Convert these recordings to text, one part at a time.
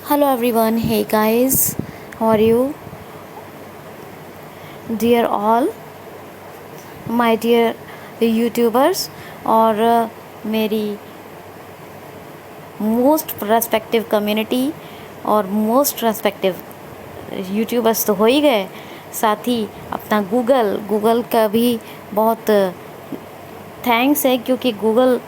Hello everyone, hey guys, how are you? Dear all, my dear YouTubers और मेरी most respective community और most respective YouTubers तो हो ही गए, साथ ही अपना गूगल का भी बहुत थैंक्स है, क्योंकि गूगल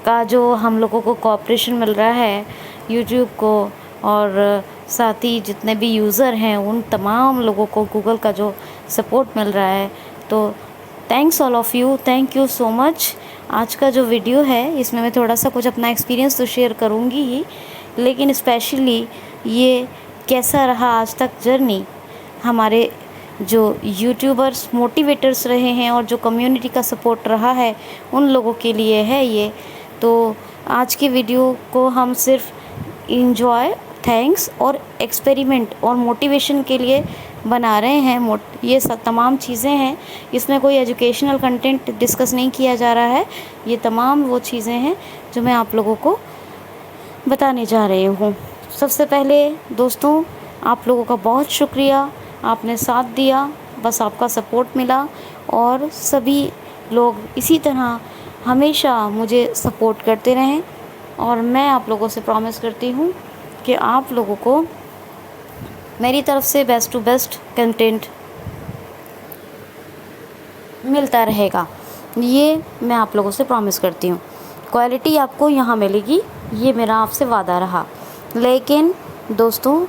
का जो हम लोगों को कोऑपरेशन मिल रहा है यूट्यूब को, और साथ ही जितने भी यूज़र हैं उन तमाम लोगों को गूगल का जो सपोर्ट मिल रहा है, तो thanks all of you, thank you so much. आज का जो वीडियो है इसमें मैं थोड़ा सा कुछ अपना एक्सपीरियंस तो शेयर करूँगी ही, लेकिन स्पेशली ये कैसा रहा आज तक जर्नी, हमारे जो यूट्यूबर्स मोटिवेटर्स रहे हैं और जो कम्युनिटी का सपोर्ट रहा है उन लोगों के लिए है ये। तो आज की वीडियो को हम सिर्फ इंजॉय, थैंक्स और एक्सपेरिमेंट और मोटिवेशन के लिए बना रहे हैं। ये सब तमाम चीज़ें हैं, इसमें कोई एजुकेशनल कंटेंट डिस्कस नहीं किया जा रहा है। ये तमाम वो चीज़ें हैं जो मैं आप लोगों को बताने जा रही हूँ। सबसे पहले दोस्तों, आप लोगों का बहुत शुक्रिया, आपने साथ दिया, बस आपका सपोर्ट मिला, और सभी लोग इसी तरह हमेशा मुझे सपोर्ट करते रहें। और मैं आप लोगों से प्रॉमिस करती हूँ कि आप लोगों को मेरी तरफ से बेस्ट टू बेस्ट कंटेंट मिलता रहेगा, ये मैं आप लोगों से प्रॉमिस करती हूँ। क्वालिटी आपको यहाँ मिलेगी, ये मेरा आपसे वादा रहा। लेकिन दोस्तों,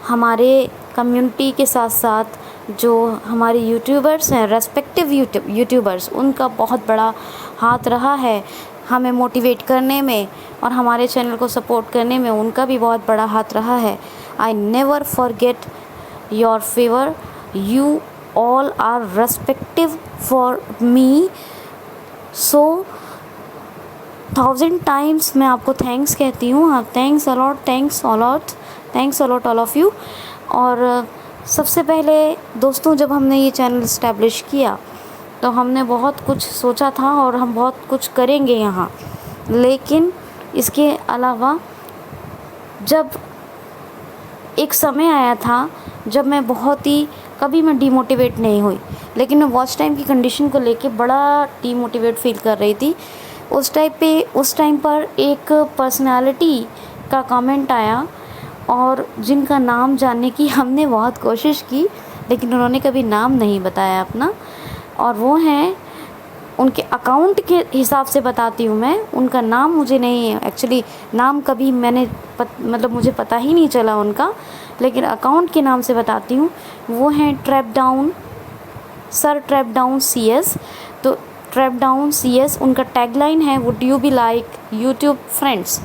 हमारे कम्युनिटी के साथ साथ जो हमारे यूट्यूबर्स हैं, रेस्पेक्टिव यूट्यूबर्स, उनका बहुत बड़ा हाथ रहा है हमें मोटिवेट करने में और हमारे चैनल को सपोर्ट करने में, उनका भी बहुत बड़ा हाथ रहा है। I never forget your favour, you all are respective for me, so 1000 times मैं आपको थैंक्स कहती हूँ। हाँ, thanks a lot, thanks a lot, thanks a lot all of you. और सबसे पहले दोस्तों, जब हमने ये चैनल इस्टेब्लिश किया तो हमने बहुत कुछ सोचा था और हम बहुत कुछ करेंगे यहाँ, लेकिन इसके अलावा जब एक समय आया था जब मैं बहुत ही, कभी मैं डीमोटिवेट नहीं हुई, लेकिन मैं वॉच टाइम की कंडीशन को लेके बड़ा डीमोटिवेट फील कर रही थी। उस टाइम पर एक पर्सनालिटी का कमेंट आया, और जिनका नाम जानने की हमने बहुत कोशिश की, लेकिन उन्होंने कभी नाम नहीं बताया अपना, और वो हैं, उनके अकाउंट के हिसाब से बताती हूँ मैं, उनका नाम मुझे नहीं है एक्चुअली, नाम कभी मैंने मतलब मुझे पता ही नहीं चला उनका, लेकिन अकाउंट के नाम से बताती हूँ। वो हैं ट्रैपडाउन, सर ट्रैपडाउन CS। तो ट्रैपडाउन CS, उनका टैगलाइन है would you be like YouTube friends,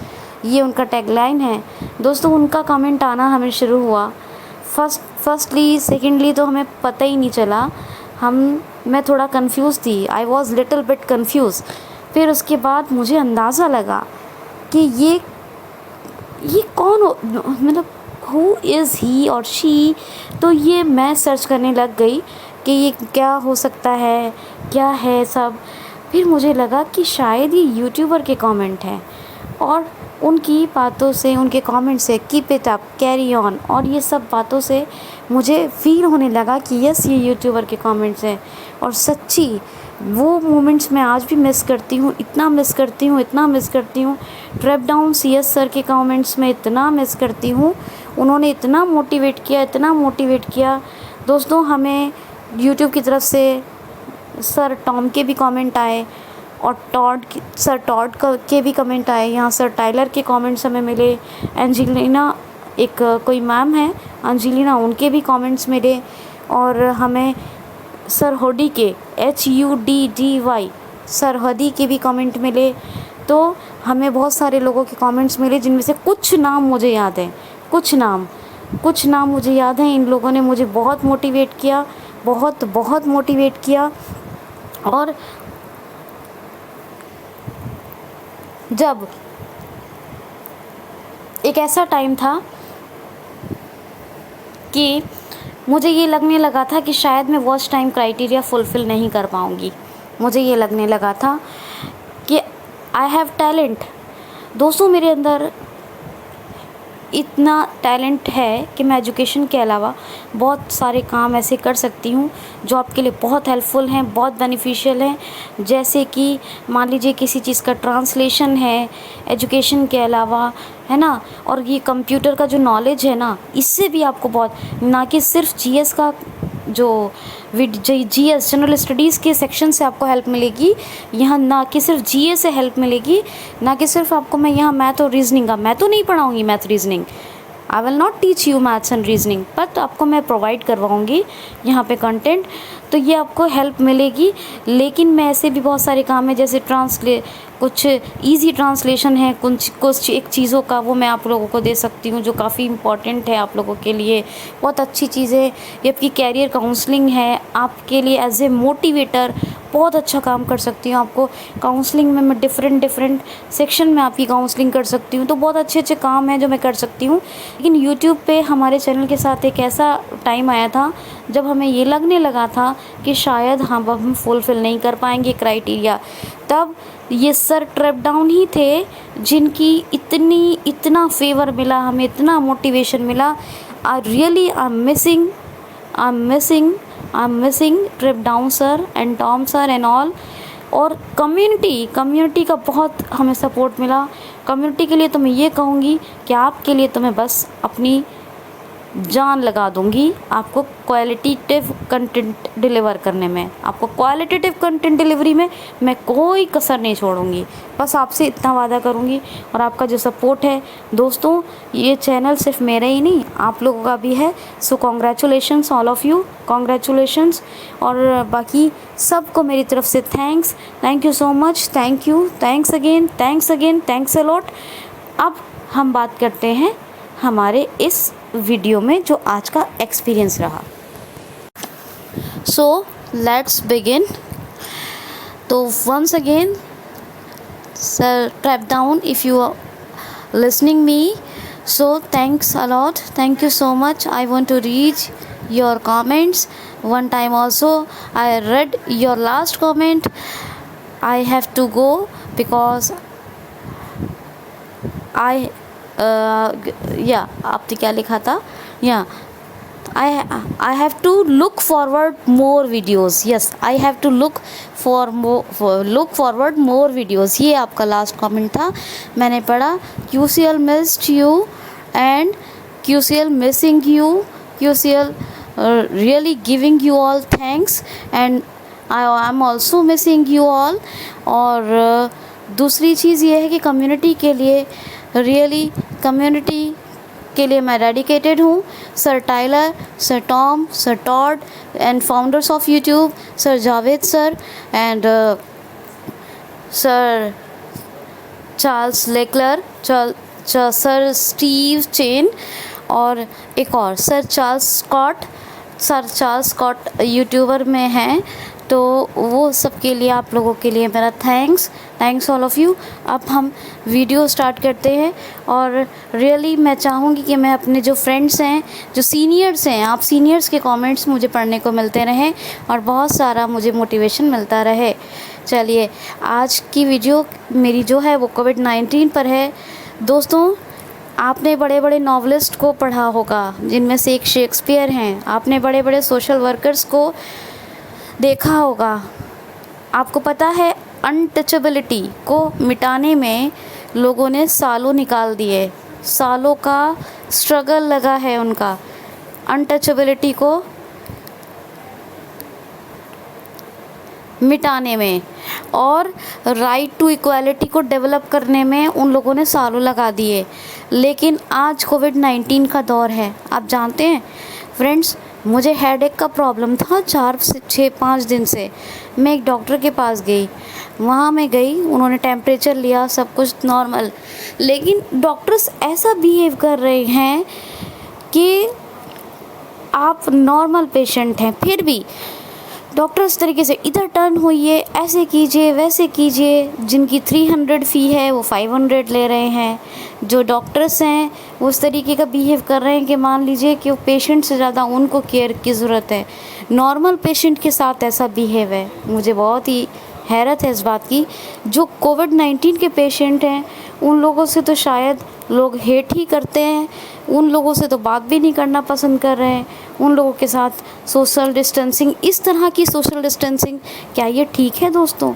ये उनका टैगलाइन है। दोस्तों, उनका कमेंट आना हमें शुरू हुआ, फर्स्टली सेकेंडली तो हमें पता ही नहीं चला, मैं थोड़ा कंफ्यूज थी, I was little bit confuse. फिर उसके बाद मुझे अंदाज़ा लगा कि ये कौन हो, मतलब हु इज़ ही और शी। तो ये मैं सर्च करने लग गई कि ये क्या हो सकता है, क्या है सब। फिर मुझे लगा कि शायद ये यूट्यूबर के कमेंट हैं, और उनकी बातों से, उनके कमेंट से, keep it up, carry on, और ये सब बातों से मुझे फ़ील होने लगा कि यस, ये यूट्यूबर के कमेंट्स हैं। और सच्ची वो मोमेंट्स मैं आज भी मिस करती हूँ, इतना मिस करती हूँ, इतना मिस करती हूँ। ट्रैपडाउन CS सर के कमेंट्स में इतना मिस करती हूँ, उन्होंने इतना मोटिवेट किया, इतना मोटिवेट किया। दोस्तों, हमें यूट्यूब की तरफ से सर टॉम के भी कमेंट आए, और सर टॉड के भी कमेंट आए, यहाँ सर टाइलर के कमेंट्स हमें मिले, एंजेलिना, एक कोई मैम है एंजेलिना, उनके भी कमेंट्स मिले, और हमें सर होडी के HUDDY, सर हदी के भी कमेंट मिले। तो हमें बहुत सारे लोगों के कमेंट्स मिले, जिनमें से कुछ नाम मुझे याद हैं, कुछ नाम मुझे याद हैं। इन लोगों ने मुझे बहुत मोटिवेट किया, बहुत मोटिवेट किया। और जब एक ऐसा टाइम था कि मुझे ये लगने लगा था कि शायद मैं वॉच टाइम क्राइटेरिया फुलफ़िल नहीं कर पाऊँगी, मुझे ये लगने लगा था कि आई हैव टैलेंट। दोस्तों, मेरे अंदर इतना टैलेंट है कि मैं एजुकेशन के अलावा बहुत सारे काम ऐसे कर सकती हूँ जो आपके लिए बहुत हेल्पफुल हैं, बहुत बेनिफिशियल हैं। जैसे कि मान लीजिए किसी चीज़ का ट्रांसलेशन है एजुकेशन के अलावा, है ना। और ये कंप्यूटर का जो नॉलेज है ना, इससे भी आपको बहुत, ना कि सिर्फ जीएस का जो जीएस जनरल स्टडीज़ के सेक्शन से आपको हेल्प मिलेगी यहाँ, ना कि सिर्फ जीए से हेल्प मिलेगी, ना कि सिर्फ आपको मैं यहाँ मैथ और रीजनिंग का, मैं तो नहीं पढ़ाऊँगी math reasoning, I will not teach you maths and reasoning, but आपको मैं प्रोवाइड करवाऊँगी यहाँ पे कंटेंट, तो ये आपको हेल्प मिलेगी। लेकिन मैं ऐसे भी बहुत सारे काम है जैसे कुछ इजी ट्रांसलेशन है, कुछ एक चीज़ों का, वो मैं आप लोगों को दे सकती हूँ जो काफ़ी इम्पॉर्टेंट है आप लोगों के लिए, बहुत अच्छी चीज़ है। ये आपकी कैरियर काउंसलिंग है, आपके लिए एज ए मोटिवेटर बहुत अच्छा काम कर सकती हूँ। आपको काउंसलिंग में मैं डिफरेंट सेक्शन में आपकी काउंसलिंग कर सकती हूँ, तो बहुत अच्छे काम हैं जो मैं कर सकती हूँ। लेकिन यूट्यूब पे हमारे चैनल के साथ एक ऐसा टाइम आया था जब हमें ये लगने लगा था कि शायद हम फुलफ़िल नहीं कर पाएंगे क्राइटेरिया। तब ये सर ट्रैप डाउन ही थे जिनकी इतना फेवर मिला, हमें इतना मोटिवेशन मिला। I'm missing trip down sir and Tom sir and all. और कम्युनिटी का बहुत हमें सपोर्ट मिला। कम्युनिटी के लिए तो मैं ये कहूँगी कि आपके लिए तो मैं बस अपनी जान लगा दूँगी आपको क्वालिटेटिव कंटेंट डिलीवर करने में, आपको क्वालिटेटिव कंटेंट डिलीवरी में मैं कोई कसर नहीं छोड़ूंगी। बस आपसे इतना वादा करूँगी। और आपका जो सपोर्ट है दोस्तों, ये चैनल सिर्फ मेरा ही नहीं आप लोगों का भी है। सो congratulations all of you, congratulations. और बाकी सबको मेरी तरफ से thank you so much, thanks again, thanks a lot. अब हम बात करते हैं हमारे इस वीडियो में जो आज का एक्सपीरियंस रहा। So let's begin. तो once again sir Trapdown if you are listening me, so thanks a lot, thank you so much. I want to read your comments one time also. I read your last comment. I have to go because आपने क्या लिखा था? I have to look forward more videos. Yes, I have to look forward more videos. ये आपका last comment था, मैंने पढ़ा। QCL missed you and QCL missing you, QCL really giving you all thanks and I am also missing you all। और दूसरी चीज़ ये है कि कम्युनिटी के लिए मैं डेडिकेटेड हूँ। Sir Tyler, sir Tom, sir Todd and founders of YouTube, sir Javed sir and sir Charles Leclerc, sir Steve Chen और एक और सर चार्ल्स स्कॉट यूट्यूबर में हैं। तो वो सब के लिए आप लोगों के लिए मेरा थैंक्स ऑल ऑफ़ यू। अब हम वीडियो स्टार्ट करते हैं। और रियली मैं चाहूँगी कि मैं अपने जो फ्रेंड्स हैं, जो सीनियर्स हैं, आप सीनियर्स के कमेंट्स मुझे पढ़ने को मिलते रहें और बहुत सारा मुझे मोटिवेशन मिलता रहे। चलिए, आज की वीडियो मेरी जो है वो कोविड-19 पर है। दोस्तों, आपने बड़े बड़े नॉवलिस्ट को पढ़ा होगा जिनमें से एक शेक्सपियर हैं। आपने बड़े बड़े सोशल वर्कर्स को देखा होगा। आपको पता है अनटचेबिलिटी को मिटाने में लोगों ने सालों निकाल दिए, सालों का स्ट्रगल लगा है उनका अनटचेबिलिटी को मिटाने में, और राइट टू इक्वालिटी को डेवलप करने में उन लोगों ने सालों लगा दिए। लेकिन आज कोविड-19 का दौर है। आप जानते हैं फ्रेंड्स, मुझे हेडेक का प्रॉब्लम था 4 से 5 दिन से। मैं एक डॉक्टर के पास गई, वहाँ मैं गई, उन्होंने टेम्परेचर लिया, सब कुछ नॉर्मल। लेकिन डॉक्टर्स ऐसा बिहेव कर रहे हैं कि आप नॉर्मल पेशेंट हैं, फिर भी डॉक्टर इस तरीके से इधर टर्न होइए, ऐसे कीजिए, वैसे कीजिए। जिनकी 300 फ़ी है वो 500 ले रहे हैं। जो डॉक्टर्स हैं वो इस तरीके का बिहेव कर रहे हैं कि मान लीजिए कि वो पेशेंट से ज़्यादा उनको केयर की ज़रूरत है। नॉर्मल पेशेंट के साथ ऐसा बिहेव है। मुझे बहुत ही हैरत है इस बात की। जो कोविड-19 के पेशेंट हैं उन लोगों से तो शायद लोग हेट ही करते हैं, उन लोगों से तो बात भी नहीं करना पसंद कर रहे हैं, उन लोगों के साथ सोशल डिस्टेंसिंग, इस तरह की सोशल डिस्टेंसिंग, क्या ये ठीक है दोस्तों?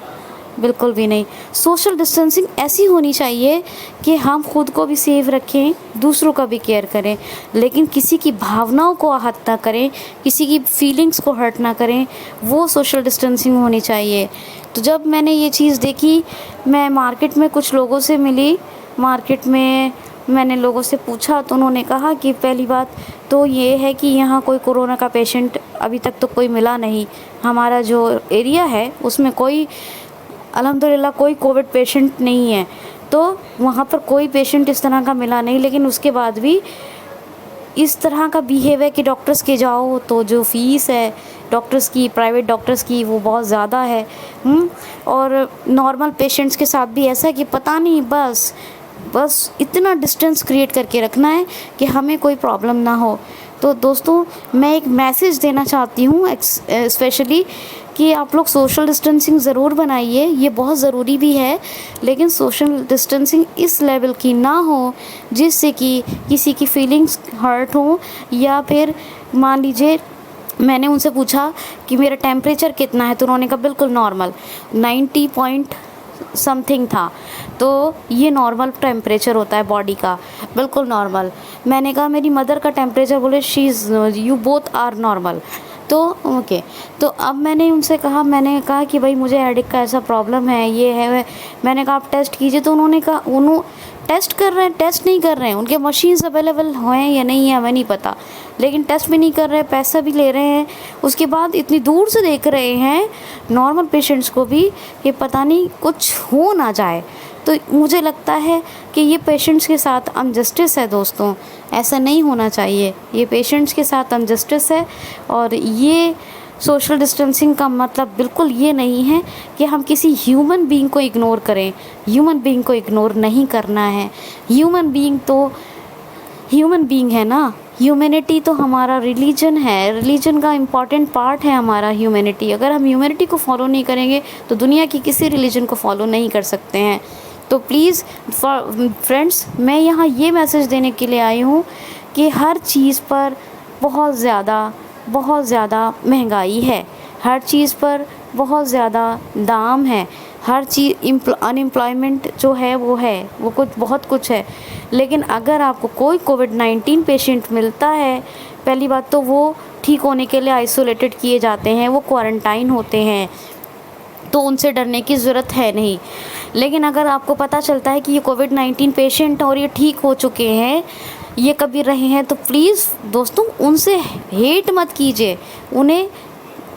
बिल्कुल भी नहीं। सोशल डिस्टेंसिंग ऐसी होनी चाहिए कि हम खुद को भी सेफ रखें, दूसरों का भी केयर करें, लेकिन किसी की भावनाओं को आहत ना करें, किसी की फीलिंग्स को हर्ट ना करें, वो सोशल डिस्टेंसिंग होनी चाहिए। तो जब मैंने ये चीज़ देखी, मैं मार्केट में कुछ लोगों से मिली, मार्केट में मैंने लोगों से पूछा तो उन्होंने कहा कि पहली बात तो ये है कि यहाँ कोई कोरोना का पेशेंट अभी तक तो कोई मिला नहीं, हमारा जो एरिया है उसमें कोई अल्हम्दुलिल्लाह कोई कोविड पेशेंट नहीं है, तो वहाँ पर कोई पेशेंट इस तरह का मिला नहीं। लेकिन उसके बाद भी इस तरह का बिहेव है कि डॉक्टर्स के जाओ तो जो फ़ीस है डॉक्टर्स की, प्राइवेट डॉक्टर्स की, वो बहुत ज़्यादा है। और नॉर्मल पेशेंट्स के साथ भी ऐसा है कि पता नहीं, बस इतना डिस्टेंस क्रिएट करके रखना है कि हमें कोई प्रॉब्लम ना हो। तो दोस्तों, मैं एक मैसेज देना चाहती हूँ स्पेशली कि आप लोग सोशल डिस्टेंसिंग ज़रूर बनाइए, ये बहुत ज़रूरी भी है, लेकिन सोशल डिस्टेंसिंग इस लेवल की ना हो जिससे कि किसी की फीलिंग्स हर्ट हो। या फिर मान लीजिए मैंने उनसे पूछा कि मेरा टेम्परेचर कितना है, तो उन्होंने कहा बिल्कुल नॉर्मल, 90 पॉइंट समथिंग था। तो ये नॉर्मल टेम्परेचर होता है बॉडी का, बिल्कुल नॉर्मल। मैंने कहा मेरी मदर का टेम्परेचर, बोले she is, you both are normal. तो ओके, तो अब मैंने कहा कि भाई मुझे हेडेक का ऐसा प्रॉब्लम है, ये है। मैंने कहा आप टेस्ट कीजिए, तो उन्होंने कहा टेस्ट कर रहे हैं, टेस्ट नहीं कर रहे हैं, उनके मशीन्स अवेलेबल हैं या नहीं है हमें नहीं पता, लेकिन टेस्ट भी नहीं कर रहे हैं, पैसा भी ले रहे हैं। उसके बाद इतनी दूर से देख रहे हैं नॉर्मल पेशेंट्स को भी कि पता नहीं कुछ हो ना जाए। तो मुझे लगता है कि ये पेशेंट्स के साथ अनजस्टिस है दोस्तों, ऐसा नहीं होना चाहिए, ये पेशेंट्स के साथ अनजस्टिस है। और ये सोशल डिस्टेंसिंग का मतलब बिल्कुल ये नहीं है कि हम किसी ह्यूमन बीइंग को इग्नोर करें, ह्यूमन बीइंग को इग्नोर नहीं करना है। ह्यूमन बीइंग तो ह्यूमन बीइंग है ना, ह्यूमैनिटी तो हमारा रिलीजन है, रिलीजन का इम्पॉर्टेंट पार्ट है हमारा ह्यूमैनिटी। अगर हम ह्यूमैनिटी को फॉलो नहीं करेंगे तो दुनिया की किसी रिलीजन को फॉलो नहीं कर सकते हैं। तो प्लीज़ फ्रेंड्स, मैं यहाँ ये मैसेज देने के लिए आई हूँ कि हर चीज़ पर बहुत ज़्यादा महंगाई है, हर चीज़ पर बहुत ज़्यादा दाम है, हर चीज़ अनएम्प्लॉयमेंट जो है वो कुछ बहुत कुछ है। लेकिन अगर आपको कोई कोविड-19 पेशेंट मिलता है, पहली बात तो वो ठीक होने के लिए आइसोलेटेड किए जाते हैं, वो क्वारंटाइन होते हैं, तो उनसे डरने की ज़रूरत है नहीं। लेकिन अगर आपको पता चलता है कि ये कोविड-19 पेशेंट और ये ठीक हो चुके हैं, ये कभी रहे हैं, तो प्लीज़ दोस्तों उनसे हेट मत कीजिए,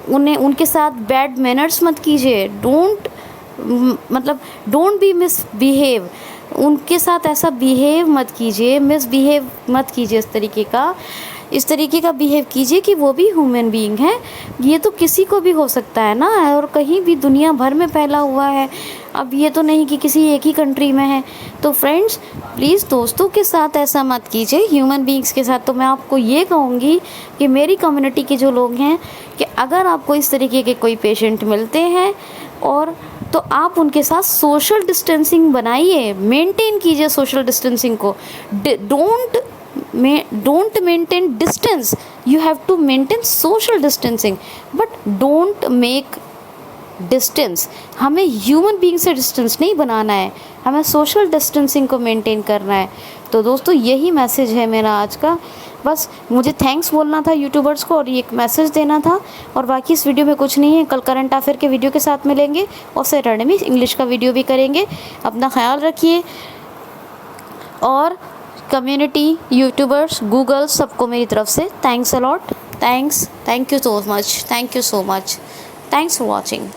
उनके साथ बैड मैनर्स मत कीजिए, डोंट बी मिसबिहेव, उनके साथ ऐसा बिहेव मत कीजिए, मिसबिहेव मत कीजिए, इस तरीके का बिहेव कीजिए कि वो भी ह्यूमन बीइंग है। ये तो किसी को भी हो सकता है ना, और कहीं भी दुनिया भर में फैला हुआ है, अब ये तो नहीं कि किसी एक ही कंट्री में है। तो फ्रेंड्स प्लीज़ दोस्तों के साथ ऐसा मत कीजिए, ह्यूमन बीइंग्स के साथ। तो मैं आपको ये कहूँगी कि मेरी कम्युनिटी के जो लोग हैं, कि अगर आपको इस तरीके के कोई पेशेंट मिलते हैं और तो आप उनके साथ सोशल डिस्टेंसिंग बनाइए, मेंटेन कीजिए सोशल डिस्टेंसिंग को। Don't maintain distance, you have to maintain social distancing, but don't make distance. हमें ह्यूमन बीइंग से डिस्टेंस नहीं बनाना है, हमें सोशल डिस्टेंसिंग को मेंटेन करना है। तो दोस्तों यही मैसेज है मेरा आज का। बस मुझे थैंक्स बोलना था यूट्यूबर्स को और ये एक मैसेज देना था, और बाकी इस वीडियो में कुछ नहीं है। कल करंट अफेयर के वीडियो के साथ मिलेंगे और सैटरडे में इंग्लिश का वीडियो भी करेंगे। अपना ख्याल रखिए, और कम्युनिटी, यूट्यूबर्स, गूगल, सबको मेरी तरफ से thanks a lot. Thank you so much, thanks for watching.